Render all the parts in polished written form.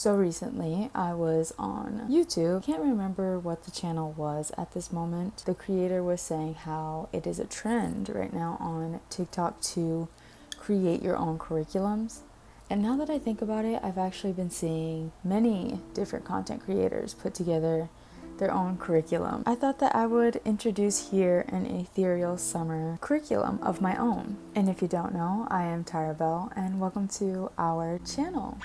So recently I was on YouTube. Can't remember what the channel was at this moment. The creator was saying how it is a trend right now on TikTok to create your own curriculums. And now that I think about it, I've actually been seeing many different content creators put together their own curriculum. I thought that I would introduce here an ethereal summer curriculum of my own. And if you don't know, I am Tyra Bell, and welcome to our channel.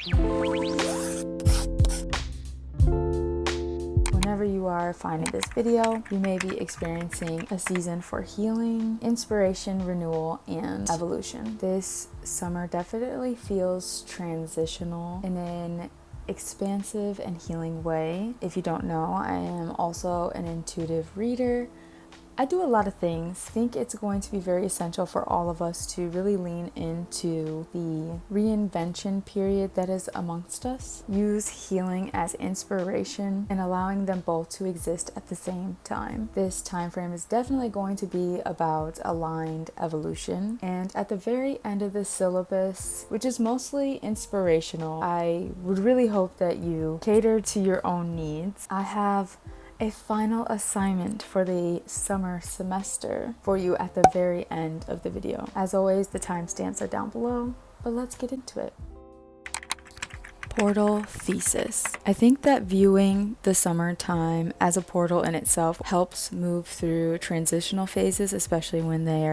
Whenever you are finding this video, you may be experiencing a season for healing, inspiration, renewal, and evolution. This summer definitely feels transitional in an expansive and healing way. If you don't know, I am also an intuitive reader. I do a lot of things. I think it's going to be very essential for all of us to really lean into the reinvention period that is amongst us. Use healing as inspiration and allowing them both to exist at the same time. This time frame is definitely going to be about aligned evolution. And at the very end of the syllabus, which is mostly inspirational, I would really hope that you cater to your own needs. I have a final assignment for the summer semester for you at the very end of the video. As always, the timestamps are down below, but let's get into it. Portal thesis. I think that viewing the summertime as a portal in itself helps move through transitional phases, especially when they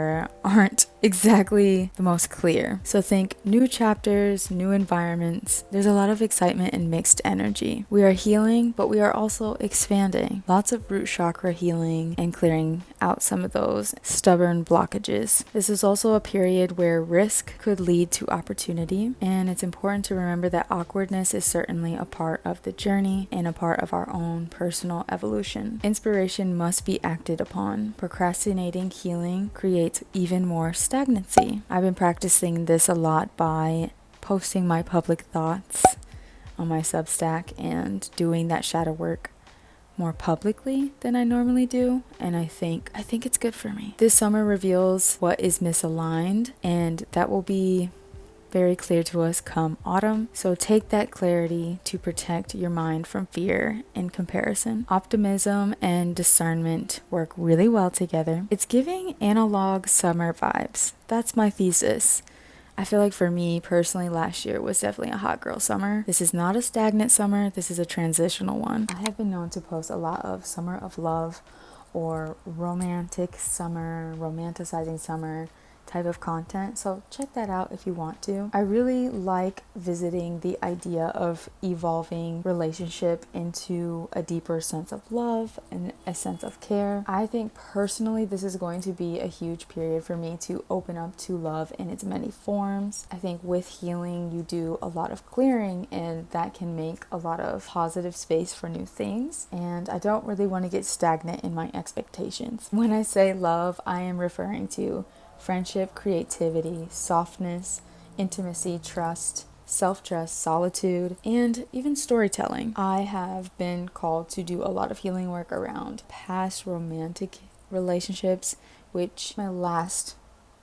aren't exactly the most clear. So think new chapters, new environments. There's a lot of excitement and mixed energy. We are healing, but we are also expanding. Lots of root chakra healing and clearing out some of those stubborn blockages. This is also a period where risk could lead to opportunity, and it's important to remember that awkwardness is certainly a part of the journey and a part of our own personal evolution. Inspiration must be acted upon. Procrastinating healing creates even more stagnancy. I've been practicing this a lot by posting my public thoughts on my Substack and doing that shadow work more publicly than I normally do, and I think it's good for me. This summer reveals what is misaligned, and that will be very clear to us come autumn. So take that clarity to protect your mind from fear and comparison. Optimism and discernment work really well together. It's giving analog summer vibes. That's my thesis. I feel like for me personally, last year was definitely a hot girl summer. This is not a stagnant summer. This is a transitional one. I have been known to post a lot of summer of love or romantic summer, romanticizing summer type of content, so check that out if you want to. I really like visiting the idea of evolving relationship into a deeper sense of love and a sense of care. I think personally this is going to be a huge period for me to open up to love in its many forms. I think with healing you do a lot of clearing, and that can make a lot of positive space for new things, and I don't really want to get stagnant in my expectations. When I say love, I am referring to friendship, creativity, softness, intimacy, trust, self-trust, solitude, and even storytelling. I have been called to do a lot of healing work around past romantic relationships, which my last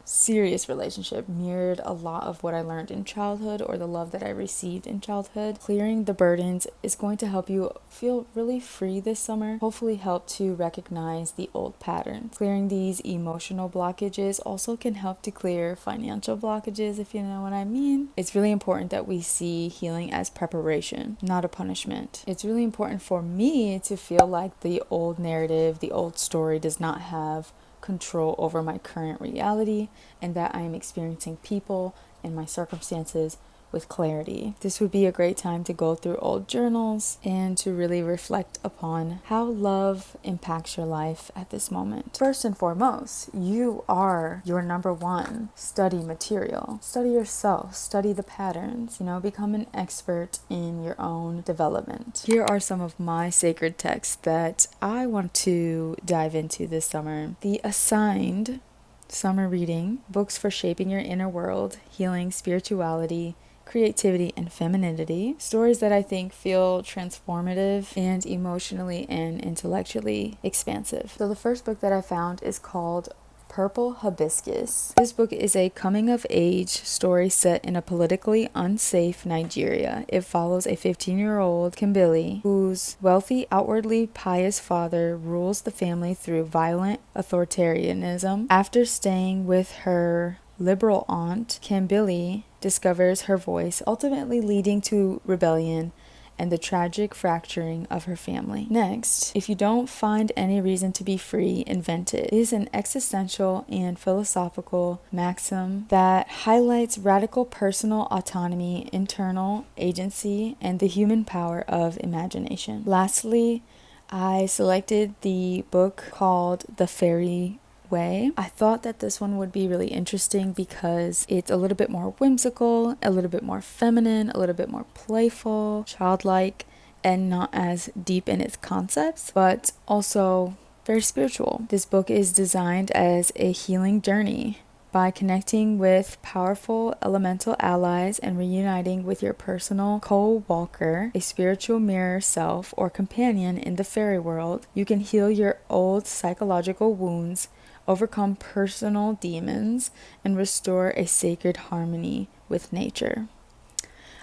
serious relationship mirrored a lot of what I learned in childhood, or the love that I received in childhood. Clearing the burdens is going to help you feel really free this summer, hopefully help to recognize the old patterns. Clearing these emotional blockages also can help to clear financial blockages, if you know what I mean. It's really important that we see healing as preparation, not a punishment. It's really important for me to feel like the old narrative, the old story does not have control over my current reality, and that I am experiencing people and my circumstances with clarity. This would be a great time to go through old journals and to really reflect upon how love impacts your life at this moment. First and foremost, you are your number one study material. Study yourself, study the patterns, become an expert in your own development. Here are some of my sacred texts that I want to dive into this summer. The assigned summer reading, books for shaping your inner world, healing, spirituality, creativity, and femininity. Stories that I think feel transformative and emotionally and intellectually expansive. So the first book that I found is called Purple Hibiscus. This book is a coming-of-age story set in a politically unsafe Nigeria. It follows a 15-year-old Kimbili, whose wealthy, outwardly pious father rules the family through violent authoritarianism. After staying with her liberal aunt, Kimbili discovers her voice, ultimately leading to rebellion and the tragic fracturing of her family. Next, If You Don't Find Any Reason to Be Free, Invent It. It is an existential and philosophical maxim that highlights radical personal autonomy, internal agency, and the human power of imagination. Lastly, I selected the book called The Fairy Way. I thought that this one would be really interesting because it's a little bit more whimsical, a little bit more feminine, a little bit more playful, childlike, and not as deep in its concepts, but also very spiritual. This book is designed as a healing journey. By connecting with powerful elemental allies and reuniting with your personal co-walker, a spiritual mirror self or companion in the fairy world, you can heal your old psychological wounds, overcome personal demons, and restore a sacred harmony with nature.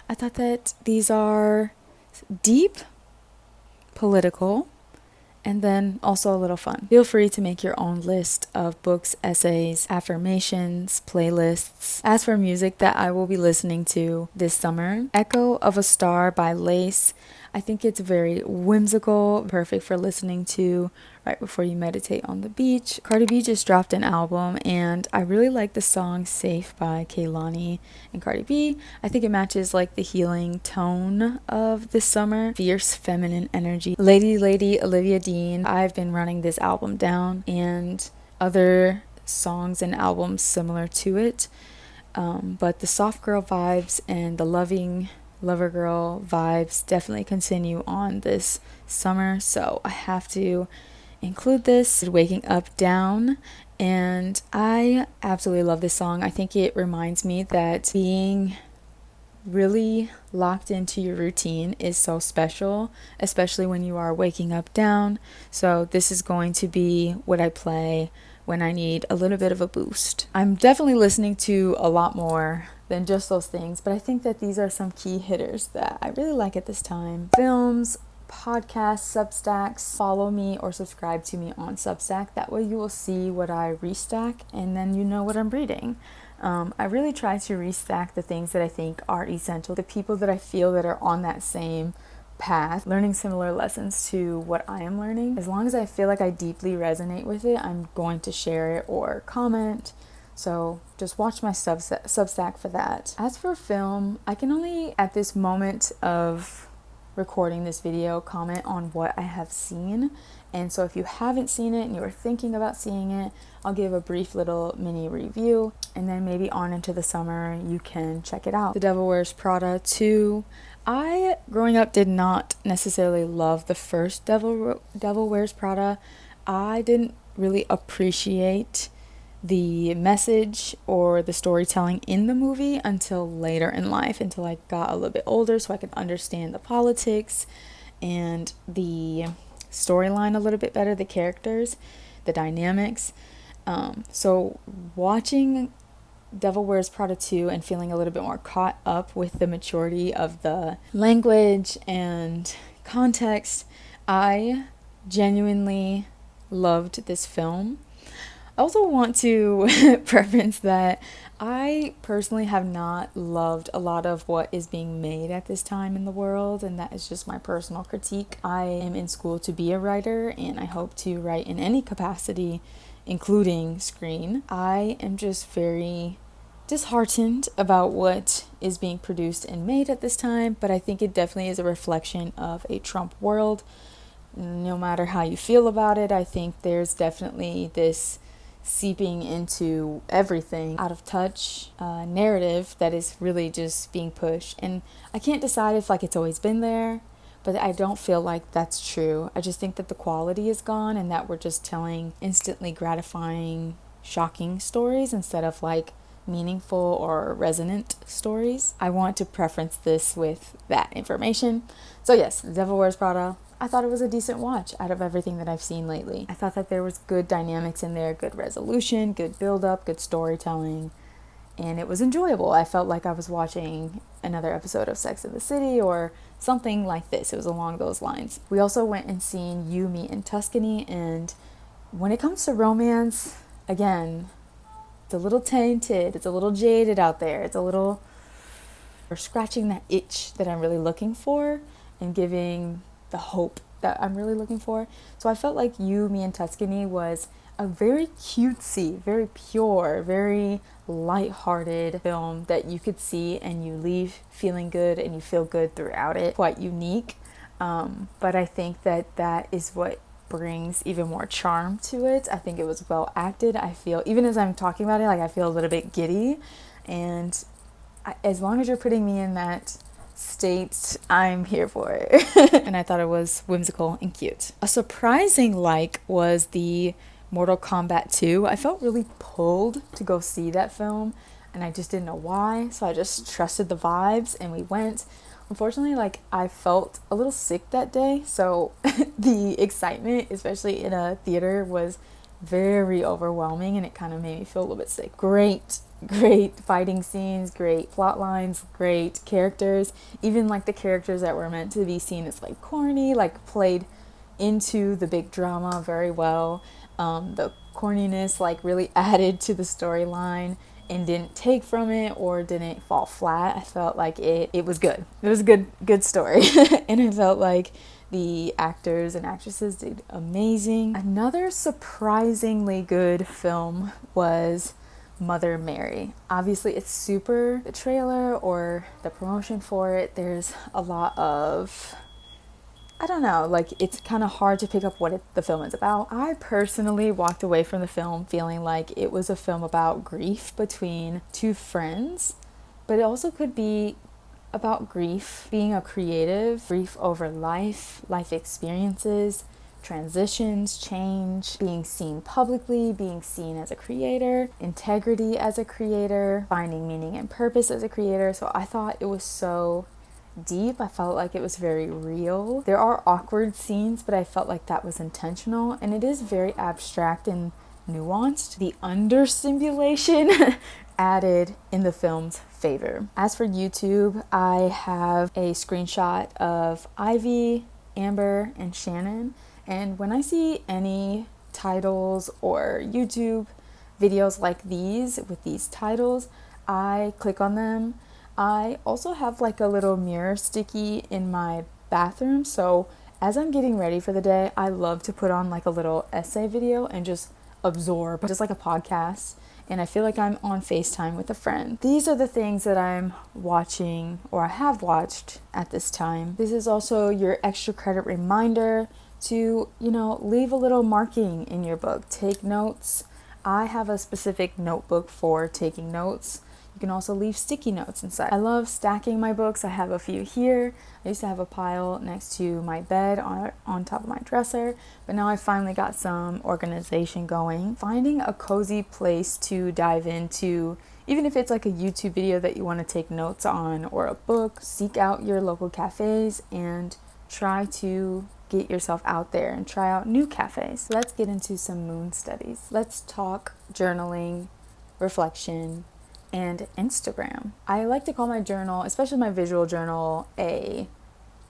I thought that these are deep, political, and then also a little fun. Feel free to make your own list of books, essays, affirmations, playlists. As for music that I will be listening to this summer, Echo of a Star by Lace. I think it's very whimsical, perfect for listening to right before you meditate on the beach. Cardi B just dropped an album, and I really like the song Safe by Kehlani and Cardi B. I think it matches like the healing tone of the summer, fierce feminine energy. Lady Olivia Dean. I've been running this album down, and other songs and albums similar to it, but the soft girl vibes and the loving lover girl vibes definitely continue on this summer, so I have to include this. Waking Up Down, and I absolutely love this song. I think it reminds me that being really locked into your routine is so special, especially when you are waking up down. So this is going to be what I play when I need a little bit of a boost. I'm definitely listening to a lot more than just those things, but I think that these are some key hitters that I really like at this time. Films, podcasts, Substacks. Follow me or subscribe to me on Substack. That way you will see what I restack, and then you know what I'm reading. I really try to restack the things that I think are essential, the people that I feel that are on that same path, learning similar lessons to what I am learning. As long as I feel like I deeply resonate with it, I'm going to share it or comment. So just watch my Substack for that. As for film, I can only, at this moment of recording this video, comment on what I have seen. And so if you haven't seen it and you are thinking about seeing it, I'll give a brief little mini review, and then maybe on into the summer you can check it out. The Devil Wears Prada 2. I, growing up, did not necessarily love the first Devil Wears Prada. I didn't really appreciate the message or the storytelling in the movie until later in life, until I got a little bit older so I could understand the politics and the storyline a little bit better, the characters, the dynamics. So watching Devil Wears Prada 2 and feeling a little bit more caught up with the maturity of the language and context, I genuinely loved this film. I also want to preference that I personally have not loved a lot of what is being made at this time in the world, and that is just my personal critique. I am in school to be a writer, and I hope to write in any capacity, including screen. I am just very disheartened about what is being produced and made at this time, but I think it definitely is a reflection of a Trump world. No matter how you feel about it, I think there's definitely this seeping into everything, out of touch narrative that is really just being pushed. And I can't decide if like it's always been there, but I don't feel like that's true. I just think that the quality is gone, and that we're just telling instantly gratifying, shocking stories instead of like meaningful or resonant stories. I want to preference this with that information. So yes, The Devil Wears Prada, I thought it was a decent watch out of everything that I've seen lately. I thought that there was good dynamics in there, good resolution, good build-up, good storytelling, and it was enjoyable. I felt like I was watching another episode of Sex and the City or something like this. It was along those lines. We also went and seen You, Me, and Tuscany, and when it comes to romance, again, it's a little tainted, it's a little jaded out there, it's a little, or scratching that itch that I'm really looking for and giving the hope that I'm really looking for. So I felt like You, Me, and Tuscany was a very cutesy, very pure, very light-hearted film that you could see and you leave feeling good and you feel good throughout it. Quite unique, but I think that that is what brings even more charm to it. I think it was well acted. I feel, even as I'm talking about it, like I feel a little bit giddy, and as long as you're putting me in that state, I'm here for it. And I thought it was whimsical and cute. A surprising like was the Mortal Kombat 2. I felt really pulled to go see that film, and I just didn't know why, so I just trusted the vibes and we went. Unfortunately, like, I felt a little sick that day, so the excitement, especially in a theater, was very overwhelming, and it kind of made me feel a little bit sick. Great fighting scenes, great plot lines, great characters. Even like the characters that were meant to be seen as like corny, like played into the big drama very well. The corniness like really added to the storyline and didn't take from it or didn't fall flat. I felt like it was good. It was a good story. And I felt like the actors and actresses did amazing. Another surprisingly good film was Mother Mary. Obviously it's super, the trailer or the promotion for it, there's a lot of, I don't know, like it's kind of hard to pick up what the film is about. I personally walked away from the film feeling like it was a film about grief between two friends, but it also could be about grief, being a creative, grief over life experiences, transitions, change, being seen publicly, being seen as a creator, integrity as a creator, finding meaning and purpose as a creator. So I thought it was so deep. I felt like it was very real. There are awkward scenes, but I felt like that was intentional, and it is very abstract and nuanced. The understimulation added in the film's favor. As for YouTube, I have a screenshot of Ivy, Amber, and Shannon, and when I see any titles or YouTube videos like these with these titles, I click on them. I also have like a little mirror sticky in my bathroom, so as I'm getting ready for the day, I love to put on like a little essay video and just absorb, just like a podcast, and I feel like I'm on FaceTime with a friend. These are the things that I'm watching or I have watched at this time. This is also your extra credit reminder to, leave a little marking in your book. Take notes. I have a specific notebook for taking notes. You can also leave sticky notes inside. I love stacking my books. I have a few here. I used to have a pile next to my bed on top of my dresser, but now I finally got some organization going. Finding a cozy place to dive into, even if it's like a YouTube video that you want to take notes on or a book, seek out your local cafes and try to get yourself out there and try out new cafes. Let's get into some moon studies. Let's talk journaling, reflection, and Instagram. I like to call my journal, especially my visual journal, a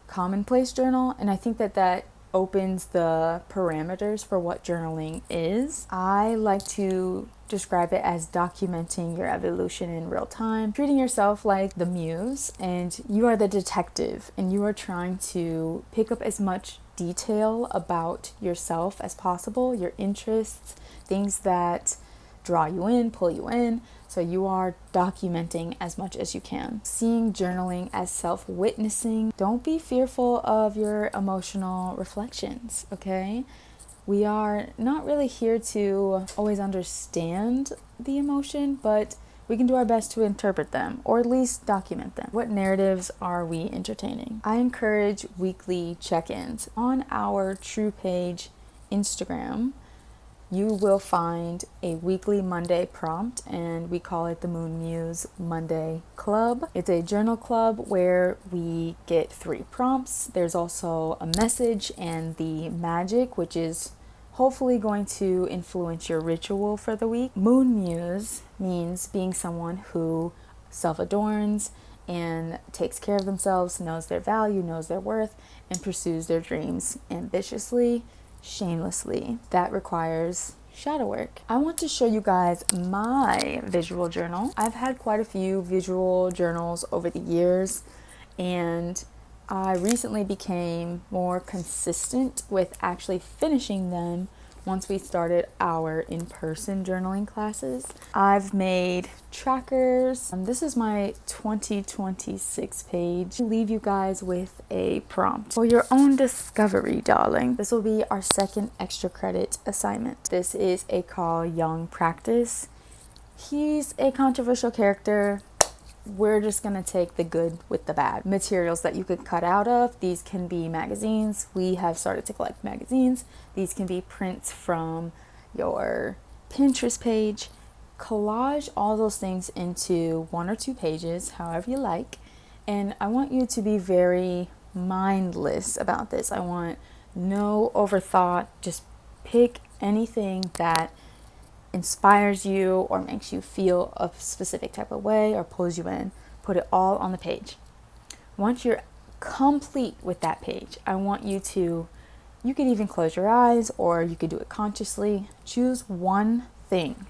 commonplace journal, and I think that opens the parameters for what journaling is. I like to describe it as documenting your evolution in real time, treating yourself like the muse, and you are the detective, and you are trying to pick up as much detail about yourself as possible, your interests, things that draw you in, pull you in. So you are documenting as much as you can. Seeing journaling as self-witnessing. Don't be fearful of your emotional reflections, okay? We are not really here to always understand the emotion, but we can do our best to interpret them, or at least document them. What narratives are we entertaining? I encourage weekly check-ins on our True page Instagram. you will find a weekly Monday prompt, and we call it the Moon Muse Monday Club. It's a journal club where we get 3 prompts. There's also a message and the magic, which is hopefully going to influence your ritual for the week. Moon Muse means being someone who self-adorns and takes care of themselves, knows their value, knows their worth, and pursues their dreams ambitiously, shamelessly. That requires shadow work. I want to show you guys my visual journal. I've had quite a few visual journals over the years, and I recently became more consistent with actually finishing them once we started our in-person journaling classes. I've made trackers. This is my 2026 page. I'll leave you guys with a prompt for your own discovery, darling. This will be our second extra credit assignment. This is a Carl Jung practice. He's a controversial character. We're just gonna take the good with the bad. Materials that you could cut out of, these can be magazines. We have started to collect magazines. These can be prints from your Pinterest page. Collage all those things into 1 or 2 pages, however you like. And I want you to be very mindless about this. I want no overthought. Just pick anything that inspires you or makes you feel a specific type of way or pulls you in. Put it all on the page. Once you're complete with that page, I want you could even close your eyes, or you could do it consciously. Choose one thing,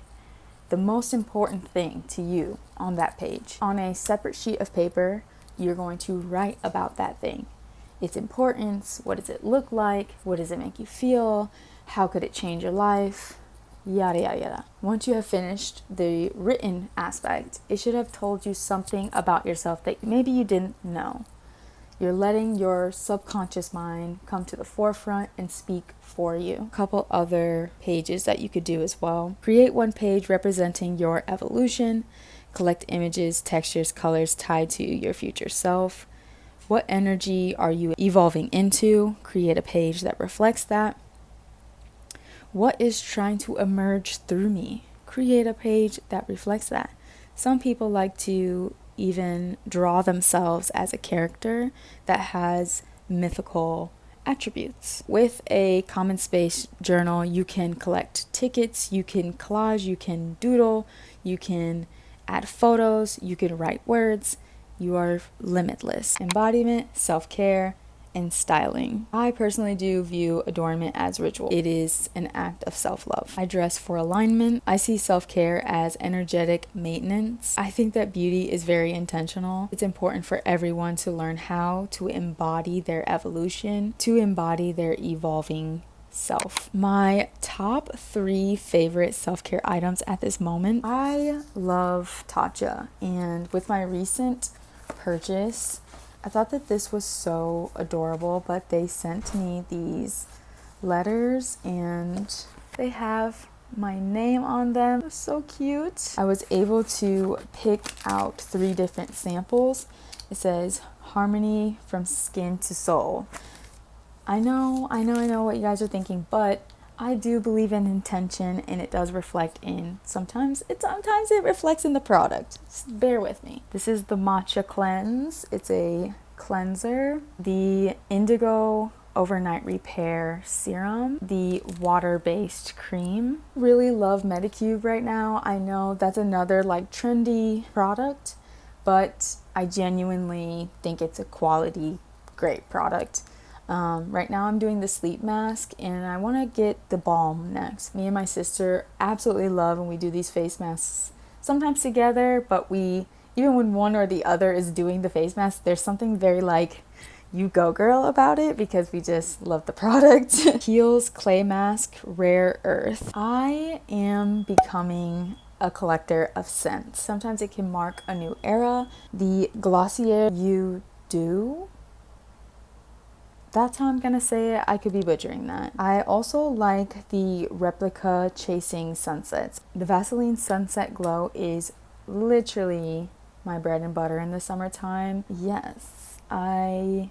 the most important thing to you on that page. On a separate sheet of paper, you're going to write about that thing. Its importance, what does it look like, what does it make you feel, how could it change your life, yada yada yada. Once you have finished the written aspect, it should have told you something about yourself that maybe you didn't know. You're letting your subconscious mind come to the forefront and speak for you. A couple other pages that you could do as well. Create one page representing your evolution. Collect images, textures, colors tied to your future self. What energy are you evolving into? Create a page that reflects that. What is trying to emerge through me? Create a page that reflects that. Some people like to even draw themselves as a character that has mythical attributes. With a common space journal, you can collect tickets, you can collage, you can doodle, you can add photos, you can write words. You are limitless. Embodiment, self-care, and styling. I personally do view adornment as ritual. It is an act of self-love. I dress for alignment. I see self-care as energetic maintenance. I think that beauty is very intentional. It's important for everyone to learn how to embody their evolution, to embody their evolving self. My top 3 favorite self-care items at this moment. I love tatcha, and with my recent purchase, I thought that this was so adorable, but they sent me these letters and they have my name on them. They're so cute. I was able to pick out 3 different samples. It says harmony from skin to soul. I know what you guys are thinking, but I do believe in intention, and it does reflect in, sometimes it reflects in the product. Just bear with me. This is the matcha cleanse. It's a cleanser. The indigo overnight repair serum, the water-based cream. Really love Medicube right now. I know that's another like trendy product, but I genuinely think it's a quality, great product. Right now I'm doing the sleep mask, and I want to get the balm next. Me and my sister absolutely love when we do these face masks, sometimes together, but even when one or the other is doing the face mask, there's something very like, you go girl about it, because we just love the product. Kiehl's Clay Mask Rare Earth. I am becoming a collector of scents. Sometimes it can mark a new era. The Glossier You Do, that's how I'm gonna say it. I could be butchering that. I also like the Replica Chasing Sunsets. The Vaseline Sunset Glow is literally my bread and butter in the summertime. Yes, I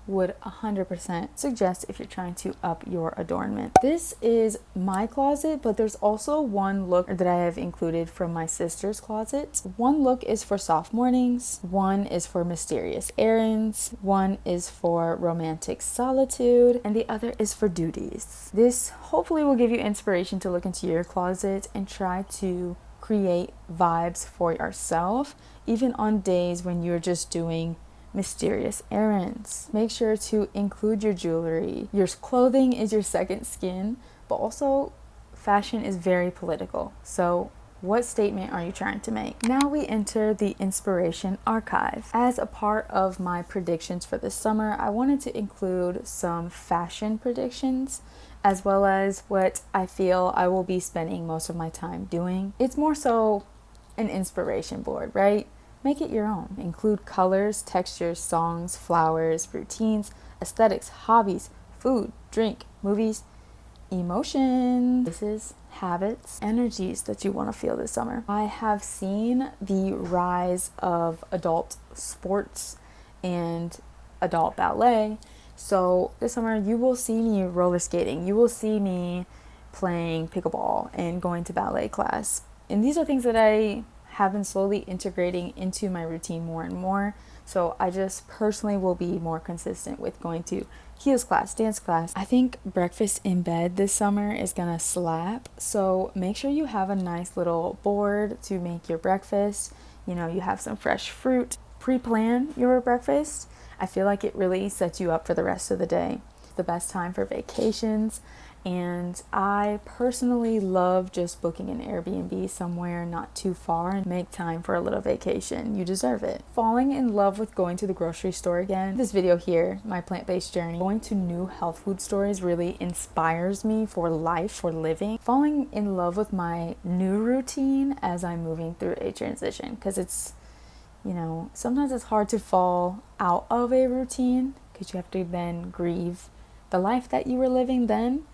would 100% suggest if you're trying to up your adornment. This is my closet, but there's also one look that I have included from my sister's closet. One look is for soft mornings, one is for mysterious errands, one is for romantic solitude, and the other is for duties. This hopefully will give you inspiration to look into your closet and try to create vibes for yourself, even on days when you're just doing mysterious errands. Make sure to include your jewelry. Your clothing is your second skin, but also fashion is very political. So what statement are you trying to make? Now we enter the inspiration archive. As a part of my predictions for this summer, I wanted to include some fashion predictions as well as what I feel I will be spending most of my time doing. It's more so an inspiration board, right? Make it your own. Include colors, textures, songs, flowers, routines, aesthetics, hobbies, food, drink, movies, emotion. This is habits, energies that you want to feel this summer. I have seen the rise of adult sports and adult ballet. So this summer you will see me roller skating. You will see me playing pickleball and going to ballet class. And these are things that I have been slowly integrating into my routine more and more. So I just personally will be more consistent with going to heels class, dance class. I think breakfast in bed this summer is gonna slap. So make sure you have a nice little board to make your breakfast. You know, you have some fresh fruit. Pre-plan your breakfast. I feel like it really sets you up for the rest of the day. The best time for vacations. And I personally love just booking an Airbnb somewhere not too far and make time for a little vacation. You deserve it. Falling in love with going to the grocery store again. This video here, my plant-based journey, going to new health food stores really inspires me for life, for living. Falling in love with my new routine as I'm moving through a transition, because it's, you know, sometimes it's hard to fall out of a routine because you have to then grieve the life that you were living then.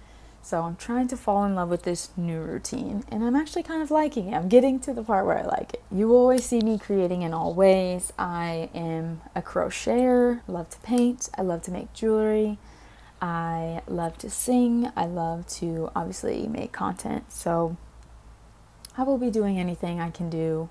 So I'm trying to fall in love with this new routine, and I'm actually kind of liking it. I'm getting to the part where I like it. You will always see me creating in all ways. I am a crocheter, love to paint, I love to make jewelry, I love to sing, I love to obviously make content. So I will be doing anything I can do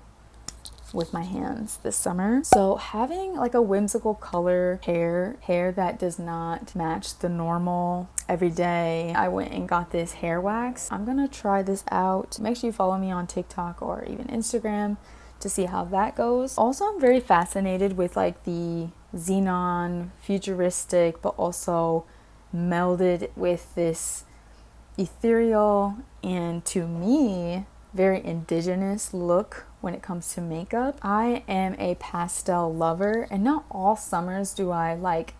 with my hands this summer. So having like a whimsical color hair that does not match the normal everyday. I went and got this hair wax. I'm gonna try this out. Make sure you follow me on TikTok or even Instagram to see how that goes. Also, I'm very fascinated with like the xenon, futuristic, but also melded with this ethereal and, to me, very indigenous look when it comes to makeup. I am a pastel lover, and not all summers do I like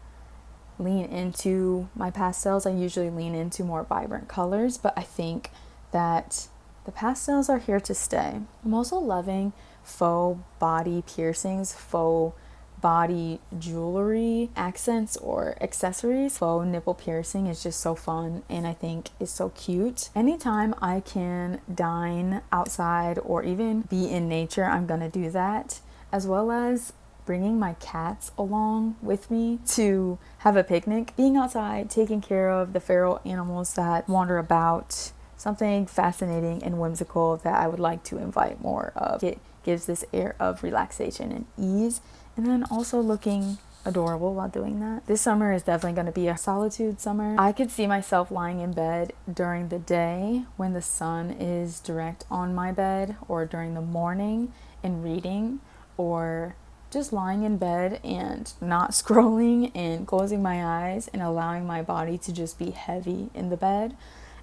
lean into my pastels. I usually lean into more vibrant colors, but I think that the pastels are here to stay. I'm also loving faux body piercings, faux body jewelry, accents or accessories. Faux nipple piercing is just so fun and I think is so cute. Anytime I can dine outside or even be in nature, I'm gonna do that, as well as bringing my cats along with me to have a picnic. Being outside, taking care of the feral animals that wander about, something fascinating and whimsical that I would like to invite more of. It gives this air of relaxation and ease, and then also looking adorable while doing that. This summer is definitely going to be a solitude summer. I could see myself lying in bed during the day when the sun is direct on my bed, or during the morning and reading, or just lying in bed and not scrolling and closing my eyes and allowing my body to just be heavy in the bed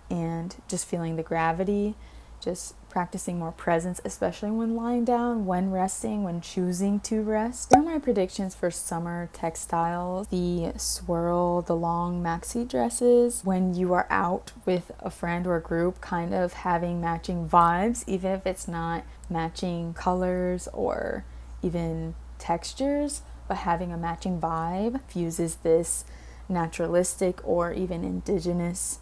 and just feeling the gravity, just practicing more presence, especially when lying down, when resting, when choosing to rest. Here are my predictions for summer textiles. The swirl, the long maxi dresses. When you are out with a friend or a group, kind of having matching vibes, even if it's not matching colors or even textures, but having a matching vibe fuses this naturalistic or even indigenous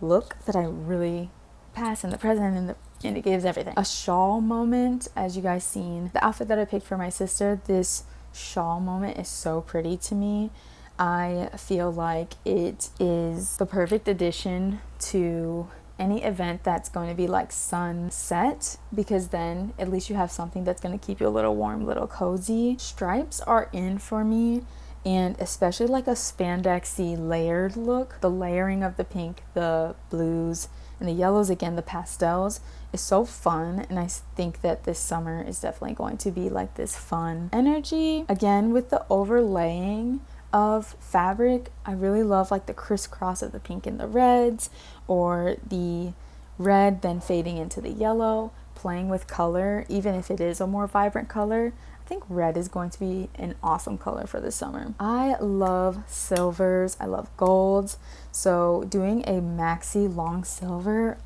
look that I really past and the present and it gives everything. A shawl moment, as you guys seen, the outfit that I picked for my sister, this shawl moment is so pretty to me. I feel like it is the perfect addition to any event that's going to be like sunset, because then at least you have something that's going to keep you a little warm, a little cozy. Stripes are in for me, and especially like a spandexy layered look. The layering of the pink, the blues, and the yellows, again the pastels, is so fun, and I think that this summer is definitely going to be like this fun energy. Again, with the overlaying of fabric, I really love like the crisscross of the pink and the reds, or the red then fading into the yellow, playing with color. Even if it is a more vibrant color, I think red is going to be an awesome color for this summer. I love silvers, I love golds, so doing a maxi long silver,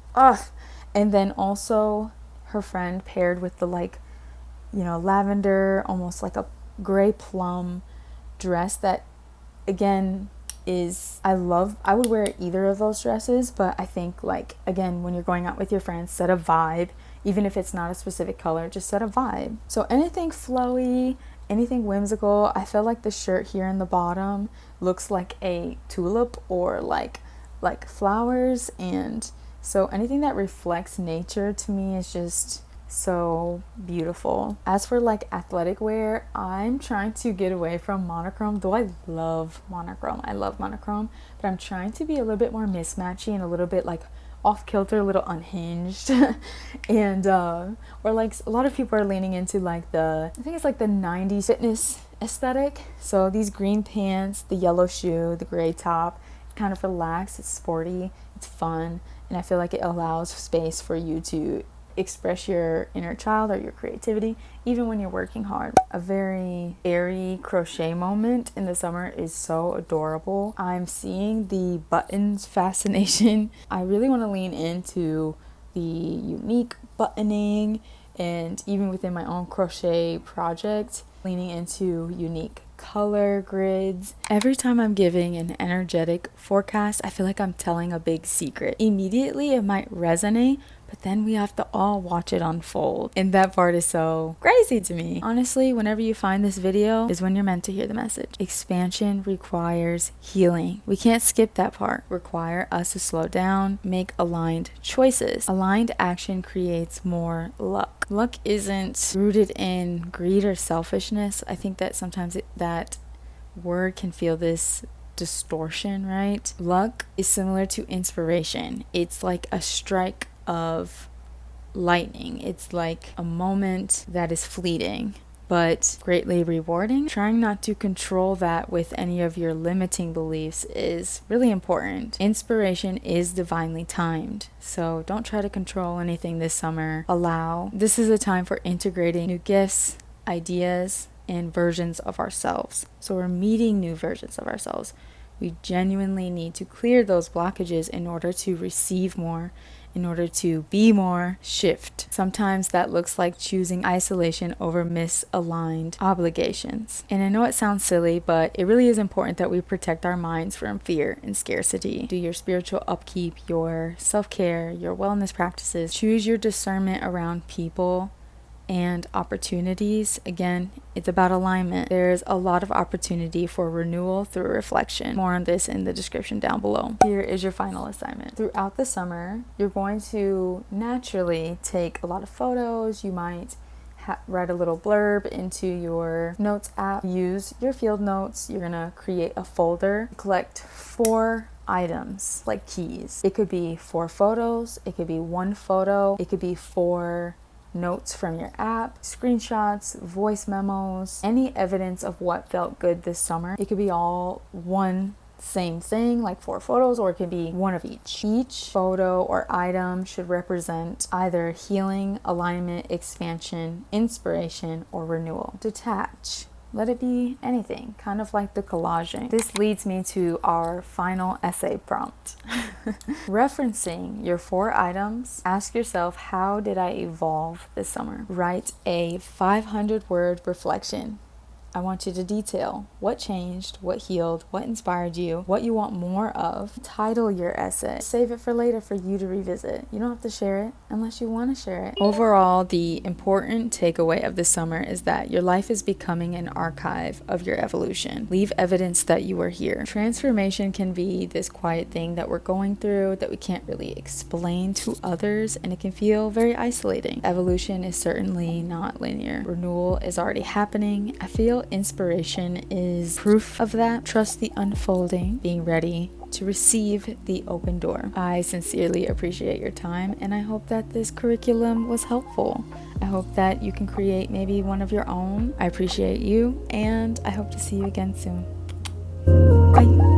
and then also her friend paired with the like, you know, lavender, almost like a gray plum dress that, again, is, I would wear either of those dresses, but I think, like, again, when you're going out with your friends, set a vibe. Even if it's not a specific color, just set a vibe. So anything flowy, anything whimsical. I feel like the shirt here in the bottom looks like a tulip, or like flowers, and so anything that reflects nature to me is just so beautiful. As for like athletic wear, I'm trying to get away from monochrome, though I love monochrome, but I'm trying to be a little bit more mismatchy and a little bit like off kilter, a little unhinged. And or like a lot of people are leaning into like I think it's like the 90s fitness aesthetic. So these green pants, the yellow shoe, the gray top, kind of relaxed, it's sporty, it's fun, and I feel like it allows space for you to express your inner child or your creativity, even when you're working hard. A very airy crochet moment in the summer is so adorable. I'm seeing the buttons fascination. I really want to lean into the unique buttoning, and even within my own crochet project, leaning into unique color grids. Every time I'm giving an energetic forecast, I feel like I'm telling a big secret. Immediately it might resonate, but then we have to all watch it unfold. And that part is so crazy to me. Honestly, whenever you find this video is when you're meant to hear the message. Expansion requires healing. We can't skip that part. Require us to slow down, make aligned choices. Aligned action creates more luck. Luck isn't rooted in greed or selfishness. I think that sometimes that word can feel this distortion, right? Luck is similar to inspiration. It's like a strike of lightning. It's like a moment that is fleeting but greatly rewarding. Trying not to control that with any of your limiting beliefs is really important. Inspiration is divinely timed, so don't try to control anything this summer. This is a time for integrating new gifts, ideas, and versions of ourselves. So we're meeting new versions of ourselves. We genuinely need to clear those blockages in order to receive more, in order to be more, shift. Sometimes that looks like choosing isolation over misaligned obligations. And I know it sounds silly, but it really is important that we protect our minds from fear and scarcity. Do your spiritual upkeep, your self-care, your wellness practices. Choose your discernment around people and opportunities. Again, it's about alignment. There's a lot of opportunity for renewal through reflection. More on this in the description down below. Here is your final assignment. Throughout the summer, you're going to naturally take a lot of photos. You might write a little blurb into your notes app. Use your field notes. You're gonna create a folder. Collect 4 items, like keys. It could be 4 photos. It could be 1 photo. It could be 4 notes from your app, screenshots, voice memos, any evidence of what felt good this summer. It could be all one same thing, like 4 photos, or it could be one of each. Each photo or item should represent either healing, alignment, expansion, inspiration, or renewal. Detach. Let it be anything, kind of like the collaging. This leads me to our final essay prompt. Referencing your 4 items, ask yourself, how did I evolve this summer? Write a 500-word reflection. I want you to detail what changed, what healed, what inspired you, what you want more of. Title your essay. Save it for later for you to revisit. You don't have to share it unless you want to share it. Overall, the important takeaway of the summer is that your life is becoming an archive of your evolution. Leave evidence that you are here. Transformation can be this quiet thing that we're going through that we can't really explain to others, and it can feel very isolating. Evolution is certainly not linear. Renewal is already happening. I feel inspiration is proof of that. Trust the unfolding, being ready to receive the open door. I sincerely appreciate your time, and I hope that this curriculum was helpful. I hope that you can create maybe one of your own. I appreciate you, and I hope to see you again soon. Bye.